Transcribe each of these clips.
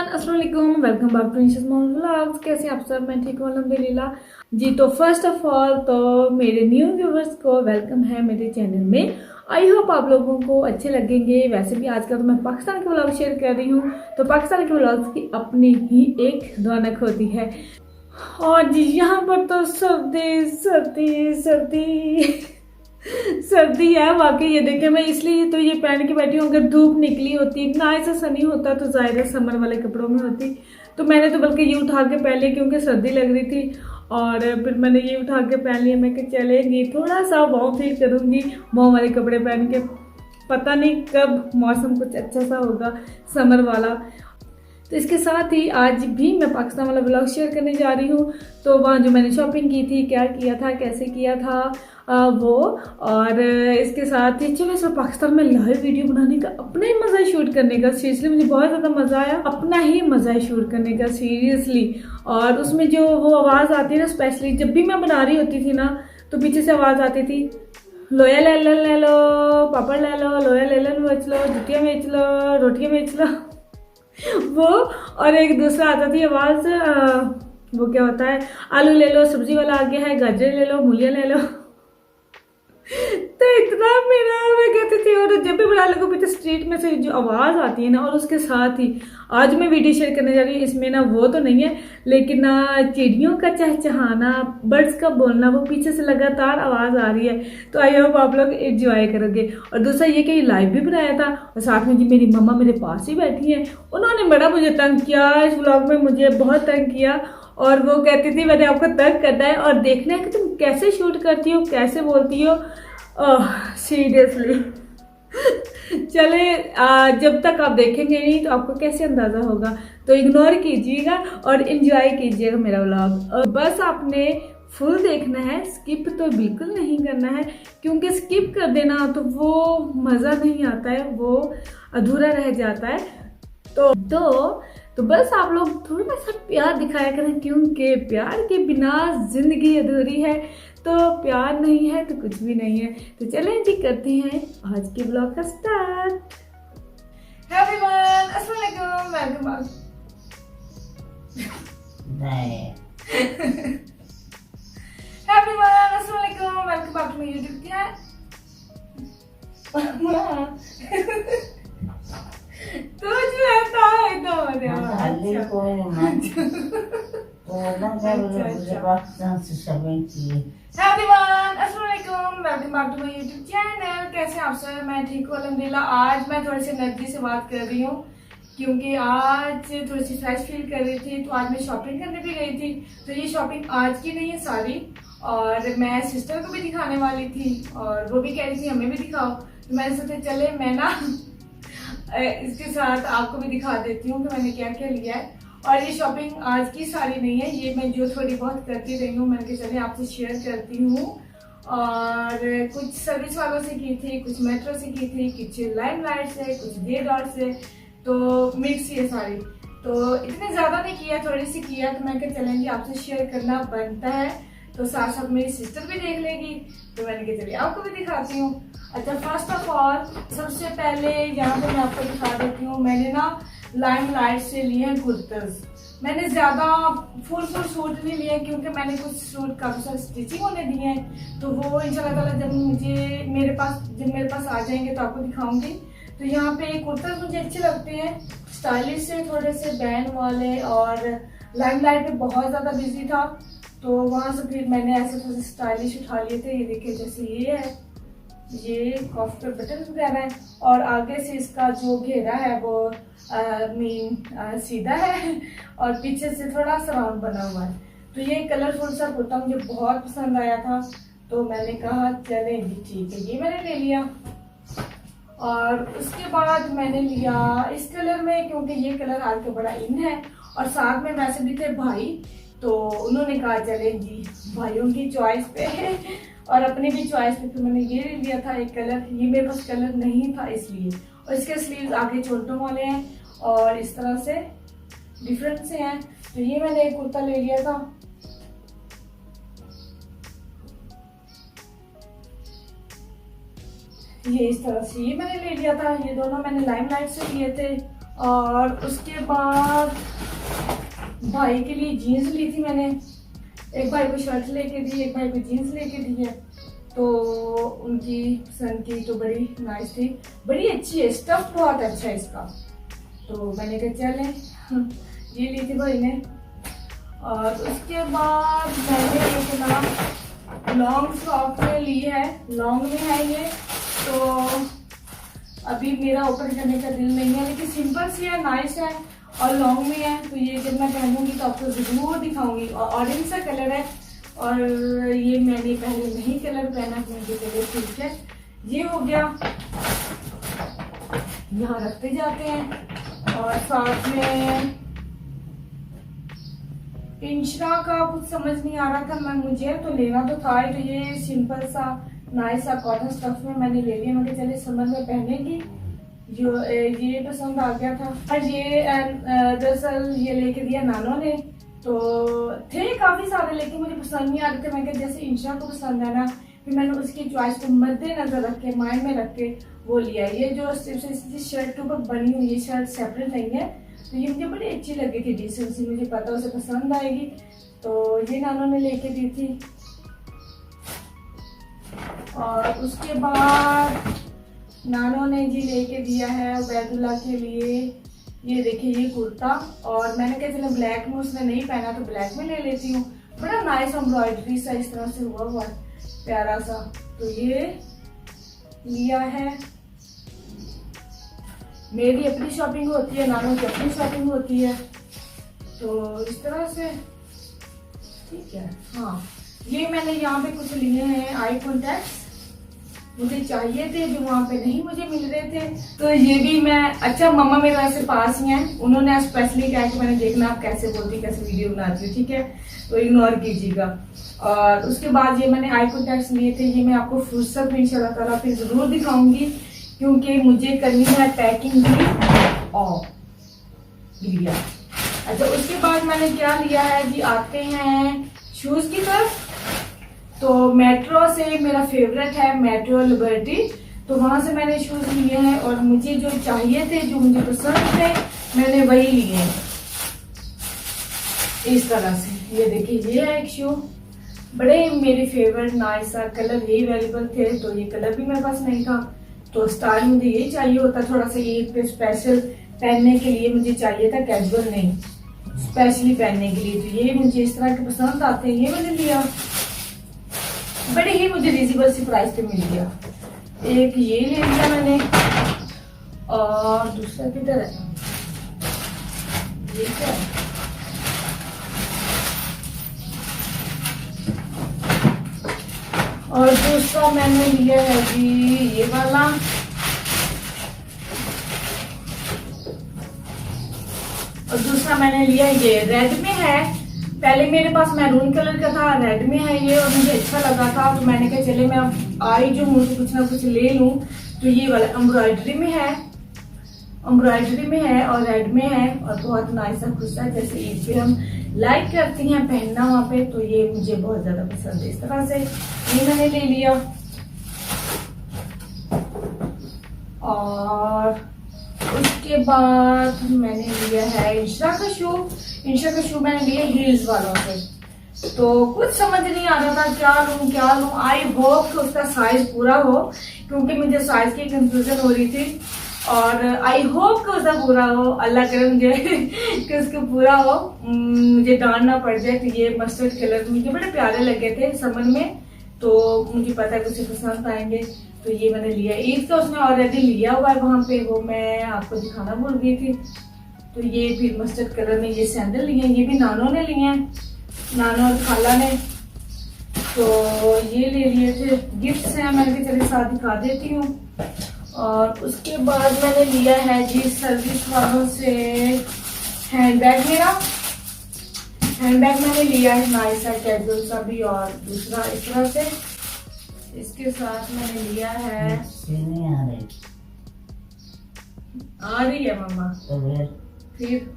Everyone, अस्सलाम वालेकुम, welcome back to Nishas Mohammed vlogs. कैसे आप सब? मैं ठीक हूँ अल्हम्दुलिल्लाह जी। तो फर्स्ट ऑफ ऑल तो मेरे न्यू व्यूवर्स को वेलकम है मेरे चैनल में। आई होप आप लोगों को अच्छे लगेंगे। वैसे भी आजकल तो मैं पाकिस्तान के व्लॉग शेयर कर रही हूँ, तो पाकिस्तान के व्लॉग्स की अपनी ही एक रौनक होती है। और जी यहाँ पर तो सर्दी सर्दी सर्दी सर्दी है वाकई। ये देखिए, मैं इसलिए तो ये पहन के बैठी हूँ। अगर धूप निकली होती, इतना ऐसा सनी होता तो जाहिर समर वाले कपड़ों में होती। तो मैंने तो बल्कि ये उठा के पहन लिया क्योंकि सर्दी लग रही थी, और फिर मैंने ये उठा के पहन लिया। मैं कि चलेंगी, थोड़ा सा वार्म फील करूंगी वार्म वाले कपड़े पहन के। पता नहीं कब मौसम कुछ अच्छा सा होगा समर वाला। तो इसके साथ ही आज भी मैं पाकिस्तान वाला ब्लॉग शेयर करने जा रही हूँ। तो वहाँ जो मैंने शॉपिंग की थी, क्या किया था, कैसे किया था वो, और इसके साथ ही चलो इस पाकिस्तान में लाइव वीडियो बनाने का, अपना ही मज़ा शूट करने का। सीरियसली मुझे बहुत ज़्यादा मज़ा आया, अपना ही मज़ा शूट करने का सीरियसली। और उसमें जो वो आवाज़ आती है ना, स्पेशली जब भी मैं बना रही होती थी ना, तो पीछे से आवाज़ आती थी, लोया ले लो, पापड़ ले लो, लोया ले लो, बेच लो, जुतियाँ बेच लो, रोटियाँ बेच लो वो। और एक दूसरा आता थी आवाज, वो क्या होता है, आलू ले लो, सब्जी वाला आ गया है, गाजर ले लो, मूलियाँ ले लो तो इतना मेरा, मैं कहती थी। और जब भी बना लगो पीछे स्ट्रीट में से जो आवाज आती है ना, और उसके साथ ही आज मैं वीडियो शेयर करने जा रही हूँ, इसमें ना वो तो नहीं है, लेकिन चिड़ियों का चहचहाना, बर्ड्स का बोलना, वो पीछे से लगातार आवाज आ रही है। तो आई होप आप लोग एंजॉय करोगे। और दूसरा ये कि लाइव भी बनाया था, और साथ में जी मेरी मम्मा मेरे पास ही बैठी है। उन्होंने बड़ा मुझे तंग किया इस व्लॉग में, मुझे बहुत तंग किया। और वो कहती थी मैंने आपको तंग करना है और देखना है कि तुम कैसे शूट करती हो, कैसे बोलती हो। सीरियसली चले, जब तक आप देखेंगे नहीं तो आपको कैसे अंदाजा होगा। तो इग्नोर कीजिएगा और एंजॉय कीजिएगा मेरा व्लॉग। बस आपने फुल देखना है, स्किप तो बिल्कुल नहीं करना है, क्योंकि स्किप कर देना तो वो मज़ा नहीं आता है, वो अधूरा रह जाता है। तो बस आप लोग थोड़ा सा प्यार दिखाया करें, क्योंकि प्यार के बिना जिंदगी अधूरी है। तो प्यार नहीं है तो कुछ भी नहीं है। तो चलें जी, करते हैं आज के ब्लॉग का स्टार्ट। एवरीवन, अस्सलाम वालेकुम, वेलकम बैक। एवरीवन, अस्सलाम वालेकुम, welcome back to my YouTube channel. तो जो आता है तो कैसे आप सब? मैं ठीक हूँ अल्हम्दुलिल्लाह। आज मैं थोड़ी सी एनर्जी से बात कर रही हूँ, क्योंकि आज थोड़ी सी फ्रेश फील कर रही थी। तो आज मैं शॉपिंग करने भी गई थी। तो ये शॉपिंग आज की नहीं है सारी, और मैं सिस्टर को भी दिखाने वाली थी, और वो भी कह रही थी हमें भी दिखाओ। तो मैंने सोचा चले मैं ना इसके साथ आपको भी दिखा देती हूँ कि मैंने क्या क्या लिया है। और ये शॉपिंग आज की सारी नहीं है, ये मैं जो थोड़ी बहुत करती रही हूँ, मैंने कहा चलिए आपसे शेयर करती हूँ। और कुछ सर्विस वालों से की थी, कुछ मेट्रो से की थी, कुछ लाइमलाइट से, कुछ डेडॉट से, तो मिक्स ये सारी। तो इतने ज़्यादा नहीं किया, थोड़ी सी किया। तो मैं कहा चलेंगे आपसे शेयर करना बनता है, तो साथ साथ मेरी सिस्टर भी देख लेगी। तो मैंने कहा चलिए आपको भी दिखाती हूँ। अच्छा, फर्स्ट ऑफ ऑल सबसे पहले यहाँ पे मैं आपको दिखा देती हूँ। मैंने ना लाइमलाइट से लिए हैं कुर्तज। मैंने ज़्यादा फुल सूट नहीं लिए, क्योंकि मैंने कुछ सूट काफ़ी सारे स्टिचिंग होने दिए हैं। तो वो इंशाल्लाह ताला जब मेरे पास आ जाएंगे तो आपको दिखाऊंगी। तो यहाँ पे कुर्तज मुझे अच्छे लगते हैं, स्टाइलिश से, थोड़े से बैंड वाले। और लाइमलाइट पे बहुत ज़्यादा बिजी था, तो वहाँ से फिर मैंने ऐसे थोड़े स्टाइलिश उठा लिए थे। ये देखिए, जैसे ये है, ये कॉफ पे बटन वगैरह है, और आगे से इसका जो घेरा है वो सीधा है, और पीछे से थोड़ा सा राउंड बना हुआ है। तो ये कलरफुल सा कुर्ता मुझे बहुत पसंद आया था, तो मैंने कहा चले जी ठीक है, ये मैंने ले लिया। और उसके बाद मैंने लिया इस कलर में, क्योंकि ये कलर आज के बड़ा इन है, और साथ में वैसे भी थे भाई, तो उन्होंने कहा चले जी भाइयों की चॉइस पे और अपनी भी चॉइस पे। तो मैंने ये ले लिया था एक कलर, ये मेरे पास कलर नहीं था इसलिए। और इसके स्लीव्स आगे छोटों वाले हैं, और इस तरह से डिफरेंट से हैं। तो ये मैंने एक कुर्ता ले लिया था। ये इस तरह से ये मैंने ले लिया था। ये दोनों मैंने लाइमलाइट से लिए थे, और उसके बाद भाई के लिए जीन्स ली थी मैंने, एक भाई को शर्ट लेके दी, एक भाई को जीन्स लेके दी है। तो उनकी पसंद की तो बड़ी नाइस थी, बड़ी अच्छी है, स्टफ बहुत अच्छा है इसका। तो मैंने कहा चलें ये ली थी भाई ने। और उसके बाद मैंने एक ना लॉन्ग फ्रॉक में ली है, लॉन्ग में है ये, तो अभी मेरा ओपन करने का दिल नहीं है, लेकिन सिंपल सी है, नाइस है और लॉन्ग में है। तो ये जब मैं पहनूंगी तो आपको जरूर दिखाऊंगी। और ऑरेंज सा कलर है और ये मैंने पहले नहीं कलर पहना, मुझे कलर ठीक है। ये हो गया, यहाँ रखते जाते हैं। और साथ में इंशरा का कुछ समझ नहीं आ रहा था, मैं मुझे तो लेना तो था ही, तो ये सिंपल सा नाइस सा कॉटन स्टफ में मैंने ले लिया। मैं चले समर में पहनेगी, जो ये पसंद आ गया था। और ये दरअसल ये लेके दिया नानो ने, तो थे काफी सारे लेकिन मुझे पसंद नहीं आ रहे थे। मैं क्या जैसे इंशरा को पसंद है ना, फिर मैंने उसकी चॉइस को मद्देनजर रख के, माइंड में रख के वो लिया। ये जो सिर्फ शर्ट के ऊपर बनी हुई, ये शर्ट सेपरेट नहीं है, तो ये मुझे बड़ी अच्छी लगी थी, डिसेंट सी, मुझे पता उसे पसंद आएगी, तो ये नानो ने लेके दी थी। और उसके बाद नानो ने जी लेके दिया है उबैदुल्ला के लिए, ये देखिए ये कुर्ता। और मैंने कहा चलो ब्लैक में उसने नहीं पहना तो ब्लैक में ले लेती हूँ, बड़ा नाइस एम्ब्रॉयडरी सा इस तरह से हुआ हुआ है, प्यारा सा। तो ये लिया है। मेरी अपनी शॉपिंग होती है, नानो की अपनी शॉपिंग होती है, तो इस तरह से ठीक है। हाँ, ये मैंने यहाँ पे कुछ लिए हैं आई कॉन्टैक्ट, मुझे चाहिए थे जो वहाँ पे नहीं मुझे मिल रहे थे, तो ये भी मैं, अच्छा मम्मा मेरे वैसे पास ही हैं, उन्होंने स्पेशली कहा कि मैंने देखना आप कैसे बोलती, कैसे वीडियो बनाती हूँ, ठीक है, तो इग्नोर कीजिएगा। और उसके बाद ये मैंने आई कॉन्टैक्ट्स लिए थे, ये मैं आपको फुर्सत में इंशाल्लाह ताला फिर जरूर दिखाऊंगी, क्योंकि मुझे करनी है पैकिंग भी और गिरिया। अच्छा, उसके बाद मैंने क्या लिया है जी, आते हैं शूज की तरफ। तो मेट्रो से मेरा फेवरेट है मेट्रो लिबर्टी, तो वहां से मैंने शूज लिए हैं और मुझे जो चाहिए थे, जो मुझे पसंद थे, मैंने वही लिए हैं इस तरह से। ये देखिए ये है एक शू, बड़े मेरे फेवरेट नाइस सा कलर यही अवेलेबल थे, तो ये कलर भी मेरे पास नहीं था, तो स्टाइल मुझे ये चाहिए होता थोड़ा सा ईद पे स्पेशल पहनने के लिए, मुझे चाहिए था कैजुअल नहीं, स्पेशली पहनने के लिए। तो ये मुझे इस तरह के पसंद आते हैं, ये मैंने लिया, बड़े ही मुझे रिजनेबल सी प्राइस पे मिल गया। एक ये ले लिया मैंने, और दूसरा किधर है, ये क्या है, और दूसरा मैंने लिया है जी ये वाला, और दूसरा मैंने लिया ये रेड में है, पहले मेरे पास मैरून कलर का था, रेड में है ये, और मुझे अच्छा लगा था, तो मैंने कहा चले मैं आई जो हूँ तो कुछ ना कुछ ले लूं। तो ये वाला एम्ब्रॉयडरी में है, एम्ब्रॉयडरी में है और रेड में है, और बहुत नाइस सा खुशा, जैसे ईद पे हम लाइक करती हैं पहनना वहां पे, तो ये मुझे बहुत ज्यादा पसंद है। इस तरह से ये मैंने ले लिया। और उसके बाद मैंने लिया है इंशरा का शू, इंशरा का शू मैंने लिया हील्स वालों से, तो कुछ समझ नहीं आ रहा था क्या लूं। आई होप कि उसका साइज पूरा हो, क्योंकि मुझे साइज की कंफ्यूजन हो रही थी, और आई होप कि उसका पूरा हो, अल्लाह करे मुझे कि उसका पूरा हो, मुझे डांट ना पड़ जाए। कि ये मस्टर्ड कलर मुझे बड़े प्यारे लगे थे समर में, तो मुझे पता है कि उसे पसंद आएंगे, तो ये मैंने लिया। ईद का उसने ऑलरेडी लिया हुआ है वहां पे, वो मैं आपको दिखाना भूल गई थी। तो ये फिर मस्टर्ड कलर में ये सैंडल लिए, ये भी नानो ने लिए हैं, नानो और खाला ने, तो ये ले लिए थे, गिफ्ट्स हैं, मैंने भी चले साथ दिखा देती हूँ। और उसके बाद मैंने लिया है जी सर्विस वालों से हैंडबैग, मेरा हैंडबैग मैंने लिया है नाइस सा कैजुअल सा भी, और दूसरा इस तरह से, इसके साथ मैंने लिया है, आ रही है मम्मा, तो फिर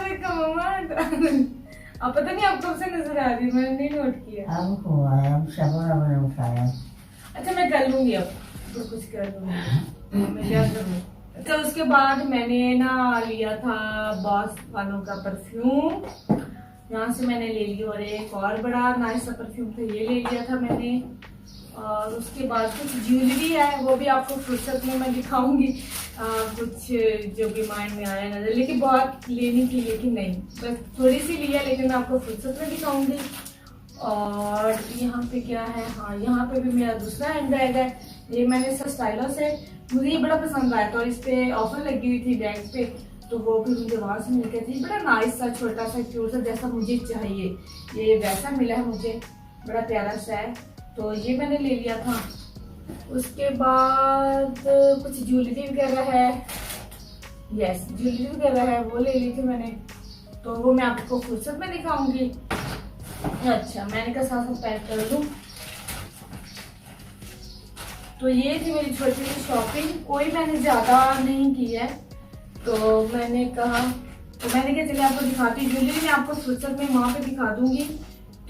देखा मम्मा, अब पता नहीं आप कब से नजर आ रही, मैंने नहीं नोट किया। अब शबर मैंने उठाया। अच्छा मैं कर लूंगी अब, तो कुछ कर दूंगी मैं, क्या करूँ। तो उसके बाद मैंने ना लिया था बॉस वालों का परफ्यूम, यहाँ से मैंने ले लिया, और एक और बड़ा नाइस सा परफ्यूम था, ये ले लिया था मैंने। और उसके बाद कुछ ज्वेलरी है, वो भी आपको फुर्सत में मैं दिखाऊंगी, कुछ जो भी माइंड में आया नजर, लेकिन बहुत लेने की लेकिन नहीं, बस थोड़ी सी लिया, लेकिन मैं आपको फुर्सत में दिखाऊंगी। और यहाँ पे क्या है, हाँ यहाँ पे भी मेरा दूसरा हैंड बैग है, ये मैंने स्टाइलो से, मुझे ये बड़ा पसंद आया था और इस पे ऑफर लगी हुई थी बैग पे, तो वो भी मुझे वहां से मिल गया था। बड़ा नाइस सा छोटा सा क्यूट सा जैसा मुझे चाहिए, ये वैसा मिला है मुझे, बड़ा प्यारा सा है, तो ये मैंने ले लिया था। उसके बाद कुछ ज्वेलरी वगैरह है, यस ज्वेलरी वगैरह है, वो ले ली थी मैंने, तो वो मैं आपको फुर्सत में दिखाऊंगी। अच्छा मैंने कहा साथ साथ पैक कर लूं। तो ये थी मेरी छोटी सी शॉपिंग, कोई मैंने ज्यादा नहीं की है, तो मैंने कहा चलिए आपको दिखाती हूँ, ज्वेलरी मैं आपको फुर्सत में वहां पे दिखा दूंगी।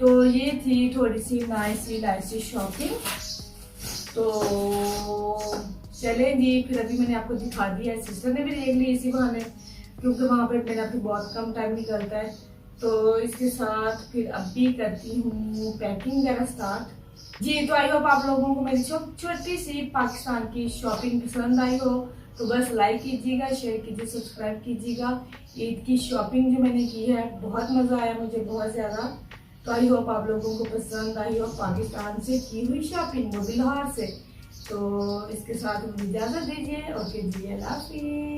तो ये थी थोड़ी सी नाइस सी शॉपिंग, तो चले जी, फिर अभी मैंने आपको दिखा दिया, सिस्टर ने भी देख ली इसी बहाने, क्योंकि वहां पे मेरा भी बहुत कम टाइम निकलता है। तो इसके साथ फिर अभी करती हूँ पैकिंग वगैरह स्टार्ट। जी तो आई होप आप लोगों को मेरी छोटी सी पाकिस्तान की शॉपिंग पसंद आई हो, तो बस लाइक कीजिएगा, शेयर कीजिए, सब्सक्राइब कीजिएगा। ईद की शॉपिंग जो मैंने की है बहुत मजा आया मुझे, बहुत ज्यादा, तो आई होप आप लोगों को पसंद आई हो पाकिस्तान से की हुई शॉपिंग, वो भी लाहौर से। तो इसके साथ मुझे इजाजत दीजिए, ओके जी, अल्लाह हाफिज़।